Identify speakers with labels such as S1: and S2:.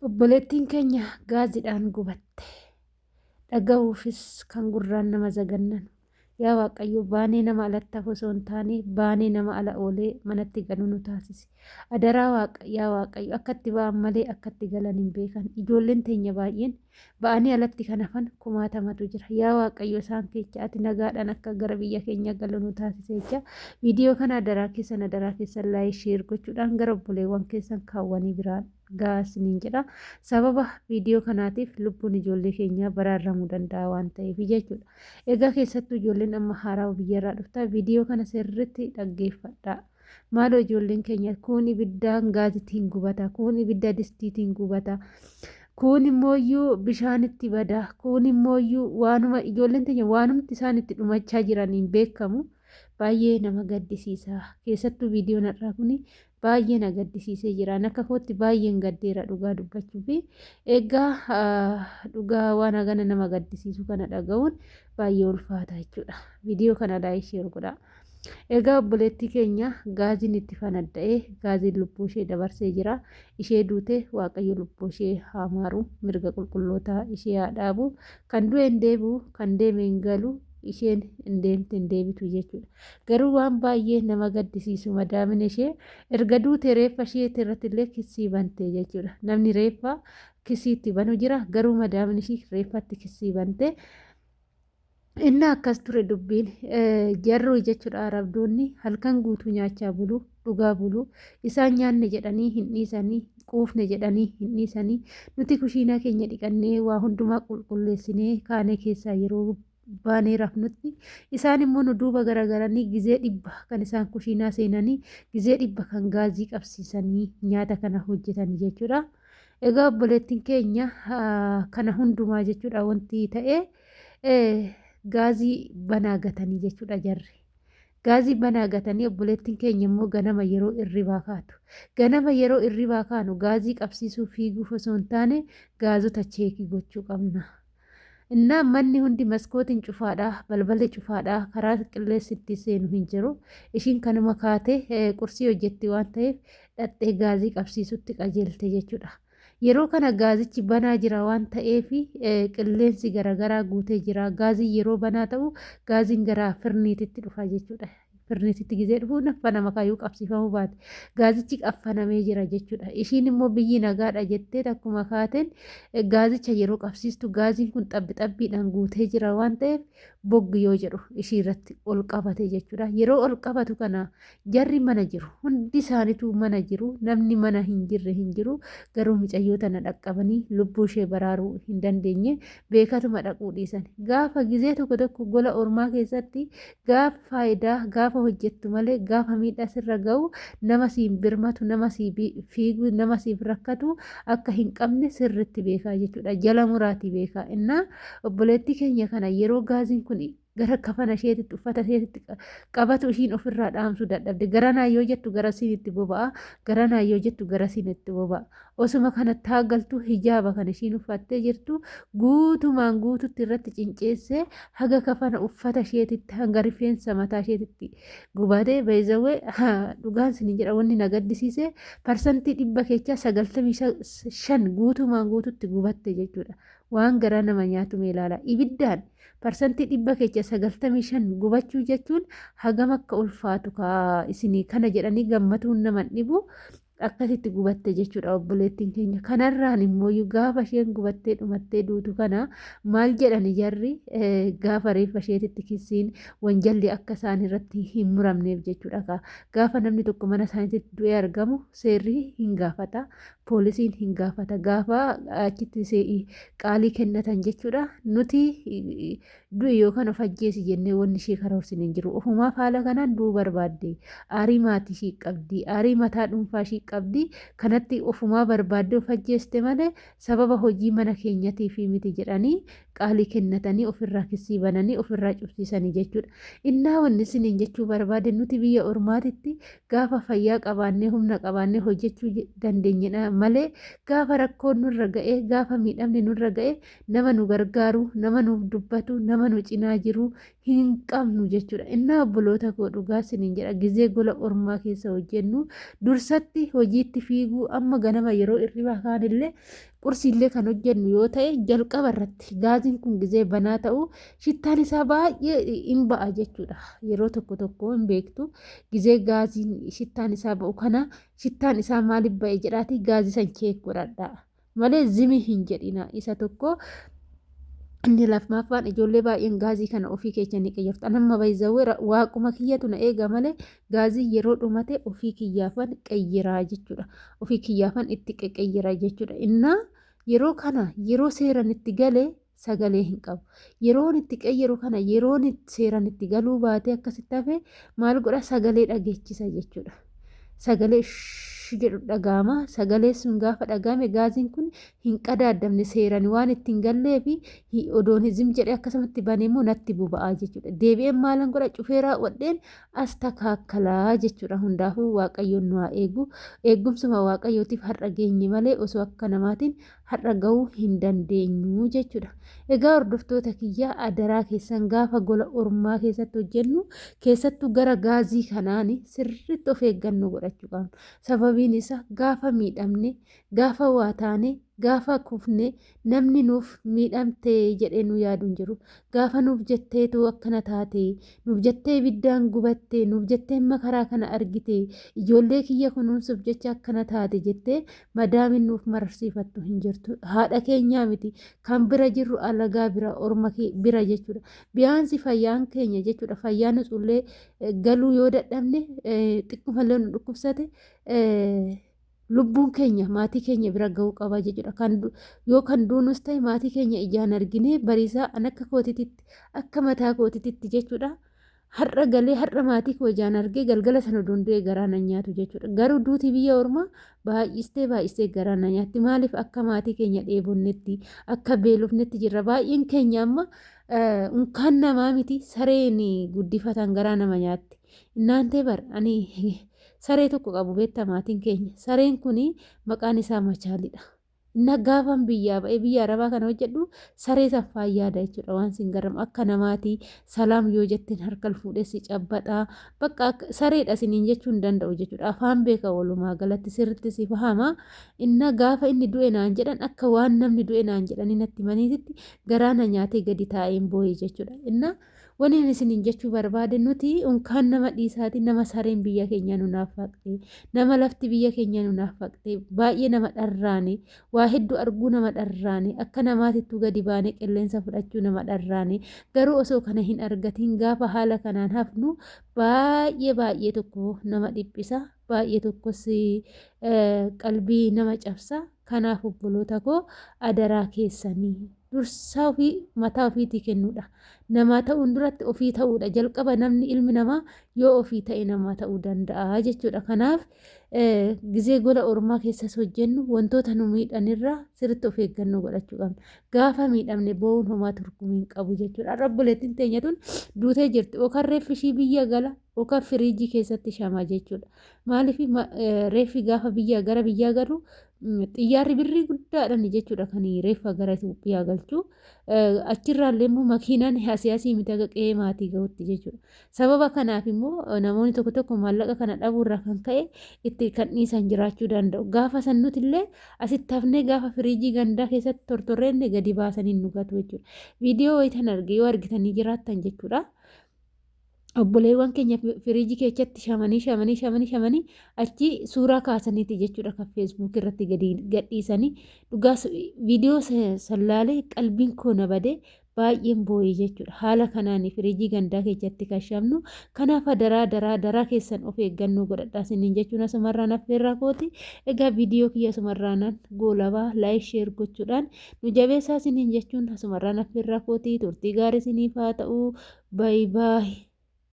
S1: Obboleettiin keenya gaazidhaan gubatte. Dhaga'uufis kan gurraan nama zagannan. Yaa Waaqayyo baanee nama alatti hafu osoo hin taane baanee nama ala oolee manatti galu nu taasisi. Adaraa yaa Waaqayyo akkatti ba'an malee akkatti galan hin beekan. Ijoolleen teenya baay'een ba'anii alatti kan hafan kumaatamatu jira. Yaa Waaqayyo isaan keessa ati nagaadhaan akka gara biyya keenya galu nu taasise jecha viidiyoo kana adaraa keessan laayik sheer gochuudhaan gara obboleewwan keessan kaawwanii biraan gaasiniin jedha. Sababa viidiyoo kanaatiif lubbuun ijoollee keenyaa baraarramuu danda'a waan ta'eef jechuudha. Egaa keessattuu ijoolleen amma haaraa biyyarraa dhuftaa viidiyoo kana sirriitti dhaggeeffadha. Maaloo ijoolleen keenya kun ibiddaan gaazitiin gubata, kun ibidda distiitiin gubata, kun immooyyuu bishaanitti bada, kun immooyyuu waanuma ijoolleen teenya waanumti isaan itti dhumachaa jiraniin beekamu. Baay'ee nama gaddisiisa. Keessattuu viidiyoon har'aa kun baay'ee na gaddisiisee jira. Akka kootti baay'een gaddeera dhugaa dubbachuu fi egaa dhugaa waan hagana nama gaddisiisu kana dhaga'uun baay'ee ulfaata jechuudha. Viidiyoo kana laayik sheer godhaa. Egaa obboleettii keenya gaaziin itti fanadda'ee gaaziin lubbuu ishee dabarsee jira. Ishee duute Waaqayyo lubbuu ishee haa maaru, mirga qulqullootaa ishee haa dhaabu. Kan du'e hin deebi'u, kan deeme hin galu. Isheen hin deemte hin deebitu jechuudha. Garuu waan baay'ee nama gaddisiisu madaamin ishee erga duute reeffa ishee irratti illee kissii bante jechuudha. Namni reeffa kissii itti banu jira. Garuu madaamin ishee reeffatti kissii bante. Inni akkas ture dubbiin jarru jechuudha. Arabdoonni halkan guutuu nyaachaa bulu, dhugaa bulu. Isaan nyaanne jedhanii hin dhiisanii, quufne jedhanii hin dhiisanii. Nuti kushiinaa keenya dhiqannee waa hundumaa qulqulleessinee kaanee keessaa yeroo baanee rafnutti isaan immoo nu duuba garagaranii gizee dhibba kan isaan kushiinaa seenanii gizee dhibba kan gaazii qabsiisanii nyaata kana hojjetanii jechuudha. Egaa obboleettiin keenya kana hundumaa jechuudha wanti ta'ee gaazii banaa gatanii jechuudha jarri. Gaazii banaa gatanii obboleettiin keenya immoo ganama yeroo irribaa kaatu. Ganama yeroo irribaa kaanu gaazii qabsiisuu fiiguuf osoo hin taane gaazota cheekii gochuu qabna. Innaa manni hundi maskootiin cufaadha, balballi cufaadha, karaa qilleessitti seenu hin jiru. Ishiin kanuma kaatee qursii hojjetti waan ta'eef dhattee gaazii qabsiisutti qajeelte jechuudha. Yeroo kana gaazichi banaa jira waan ta'eef qilleensi garaagaraa guutee jira. Gaazii yeroo banaa ta'u gaaziin gara firniititti dhufa jechuudha. Firniititti gizee dhufu naffana makaayuu qabsiifamuu baate. Gaazichi qabfanamee jira jechuudha. Ishiin immoo biyyi nagaadha jettee akkuma kaateen gaazicha yeroo qabsiistu gaaziin kun xabbiidhaan guutee jira waan ta'eef boggi yoo jedhu ishii irratti ol qabate jechuudha. Yeroo ol qabatu kana jarri mana jiru. Hundi isaaniitu mana jiru. Namni mana hin jirre hin jiru. Garuu mucayyoo tana dhaqqabanii lubbuu ishee baraaruu hin dandeenye beekatuma dhaquu dhiisan. Gaafa gizee tokko tokko gola ormaa keessatti gaafa faayidaa gaafa hojjettu malee gaafa miidhaa sirra ga'u nama siin birmatu, nama sii fiigu, nama siif rakkatu akka hin qabne sirritti beekaa jechuudha. Jala muraatii beekaa. Innaa obboleettii keenya kana yeroo gaaziin kun gara kafana isheetitti uffata isheetitti qabatu ishiin ofirraa dhaamsuu dadhabde. Garanaa yoo jettu garasiin itti boba'a. Garanaa yoo jettu garasiin itti boba'a. Osuma kanatti haagaltu hijaaba kan ishiin uffattee jirtu guutumaan guututti irratti cinceessee haga kafana uffata isheetitti hanga rifeensa mataa isheetitti gubatee beezawee dhugaan isin jedha wanni na gaddisiise parsantii 95% guutumaan guututti gubatte jechuudha. Waan garaa nama nyaatu mee ilaala. Ibiddaan parsantii 95% gubachuu jechuun hagam akka ulfaatu isinii kana jedhanii gammatuun nama dhibu. Akkasitti gubatte jechuudha obboleettiin keenya. Kanarraan immoo gaafa isheen gubattee dhumattee duutu kana maal jedhani jarri gaafa reeffa isheetitti kissiin wanjalli akka isaan irratti hin muramneef jechuudha. Gaafa namni tokko mana isaaniitti du'ee argamu seerri hin gaafata, poolisiin hin gaafata. Gaafa achitti qaalii kennatan jechuudha. Nuti du'e yookaan of ajjeesi jennee wanni ishee karoorsin hin jiru. Ofumaaf haala kanaan du'uu barbaadde aarii maatii ishii qabdi, aarii mataa dhuunfaa ishii qabdi. Kanatti ofumaa barbaadde of ajjeeste malee sababa hojii mana keenyatiif miti jedhanii qaalii kennatanii ofirraa kissii bananii ofirraa cufsiisanii jechuudha. Innaa wanni isiniin jechuu barbaade nuti biyya ormaatitti gaafa fayyaa qabaannee humna qabaannee hojjechuu dandeenyedha malee gaafa rakkoon nurra ga'e gaafa miidhamni nurra ga'e nama nu gargaaru, nama nuuf dubbatu, nama nu cinaa jiru hin qabnu jechuudha. Innaa obboloota koo dhugaa isiniin jedha gizee gola ormaa keessa hojjennu dursatti hojiitti fiiguu amma ganama yeroo irribaa kaanillee qursiillee kan hojjennu yoo ta'e jalqaba irratti gaaziin kun gizee banaa ta'uu shittaan isaa baay'ee hin ba'a jechuudha. Yeroo tokko hin beektu gizee gaaziin shittaan isaa ba'u kana shittaan isaa maaliif ba'e jedhaati gaazii san cheek godhadhaa malee zimii hin jedhina isa tokko. Inni lammaffaan ijoollee baay'een gaazii kana ofii keessa ni qeyyaftu. Anamma bayzawee waaquma kiyyatu na eega malee gaazii yeroo dhumate ofii kiyyaafan qeyyiraa jechuudha. Ofii kiyyaafan itti qeyyira jechuudha. Innaa yeroo kana yeroo seeran itti galee sagalee hin qabu. Yeroon itti qeyyiru kana yeroon seeran itti galuu baatee akkasitti hafe maal godha sagalee dhageechisa jechuudha. Sagalee jedhu dhagahama. Sagalee sun gaafa dhagahame gaaziin kun hin qadaadamne seerani waan ittiin gallee fi odoon hizim jedhee akkasumatti baneemmoo natti buba'aa jechuudha. Deebi'een maalan godha cufee raawwadheen as takaakkalaa jechuudha. Hundaafuu waaqayyoon nu haa eegu. Eegumsuma waaqayyootiif har'a geenye malee osoo akka namaatiin har'a gahuu hin dandeenyu jechuudha. Egaa hordoftoota kiyyaa adaraa keessan gaafa gola ormaa keessatti hojjennu keessattuu gara gaazii kanaani sirriitti of eeggannoo godhachuu qabna. Sababiin isaa gaafa miidhamne gaafa waa taane gaafa kufne namni nuuf miidhamte jedhee nu yaadu hin jiru. Gaafa nuuf jetteetu akkana taate nuuf jettee ibiddaan gubatte nuuf jettee makaraa kana argite ijoollee kiyya kunuunsuuf jecha akkana taate jettee madaamin nuuf mararsiifattu hin jirtu. Haadha keenyaa miti kan bira jirru alagaa bira orma bira jechuudha. Biyaansi fayyaan keenya jechuudha. Fayyaan sullee galuu yoo dadhabne xiqqoomallee nu dhukkubsate lubbuun keenya maatii keenya bira gahuu qaba jechuudha. Yoo kan duunus ta'e maatii keenya ijaan argine bariisaa an akka kootititti akka mataa kootititti jechuudha. Har'a galee har'a maatii koo ijaan argee galgala sana dondee garaa na nyaatu jechuudha. Garuu duuti biyya ormaa baay'istee garaa na nyaatti. Maaliif akka maatii keenya dheebonnetti akka beelofnetti jirra. Baay'een keenya amma unkaan namaa miti sareen guddifatan garaa nama nyaatti. Inaantee bar ani saree tokko qabu beektaa maatiin keenya. Sareen kun maqaan isaa Machaalidha. Inni gaafan biyyaa ba'ee biyya arabaa kana hojjedhu saree san faayyaadha jechuudha. Waan sin garamu akka namaatii salaam yoo jettiin harka fuudhessi cabbaxaa bakka sareedha siniin jechuu hin danda'u jechuudha. Afaan beeka walumaa galatti sirriitti si fahama. Inni gaafa inni du'e naan jedhan akka waan namni du'e naan jedhanii natti maniititti garaana nyaatee gadi taa'een boo'ee jechuudha. Inni waniin isiniin jechuu barbaade nuti unkaan nama dhiisaati nama sareen biyya keenya nu naaffaqxe nama lafti biyya keenya nu naaffaqxe baay'ee nama dharraane waa hedduu arguu nama dharraane akka namaatittuu gadi baane qilleensa fudhachuu nama dharraane garuu osoo kana hin argatiin gaafa haala kanaan hafnu baay'ee tokko nama dhiphisa baay'ee tokkos qalbii nama cabsa. Kanaaf obboloota koo adaraa keessanii dursaa ofii mataa ofiitii kennuudha. Namaa ta'uun duratti ofii ta'uudha. Jalqaba namni ilmi namaa yoo ofii ta'e namaa ta'uu danda'a jechuudha. Kanaaf gizee gola ormaa keessas hojjennu wantoota nu miidhanirraa sirriitti of eeggannoo godhachuu qabna. Gaafa miidhamne boo'uun homaa turkumii hin qabu jechuudha. Rabbuleettiin teenya tun duutee jirti. Okan reeffi ishii biyya gala okan firiijii keessatti shamaa jechuudha. Maaliif reeffi gaafa gara biyyaa galu xiyyaarri birrii guddaadhaan jechuudha kan reeffa gara Itoophiyaa galchuu. Achirraallee immoo makiinaan siyaasii miti akka qe'ee maatii gahutti jechuudha. Sababa kanaaf immoo namoonni tokko maallaqa kana dhabuurraa kan ka'e itti kan dhiisan jiraachuu danda'u. Gaafa san nuti illee asitti hafnee gaafa firiijii gandaa keessatti tortorreenne gadi baasanii nu gatu jechuudha. Viidiyoo wayitan arge yoo argitanii jiraattan jechuudha. Obboleewwan keenya firiijii keessatti shamanii achi suuraa kaasaniiti jechuudha kan feesbuuk irratti gadhiisanii dhugaas viidiyoo sallaalee qalbiin koo na badee baay'een boo'ee jechuudha. Haala kanaan firiijii gandaa keessatti kan shamnu kanaaf daraa keessan of eeggannoo godhadhaa siniin jechuun asumarraan affeerraa kooti. Egaa viidiyoo kiyya asumarraanaan goolabaa laayik sheer gochuudhaan nu jabeessaa siniin jechuun asumarraan affeerraa kooti. Turtii gaarii siniif haa ta'uu. Baay'ee.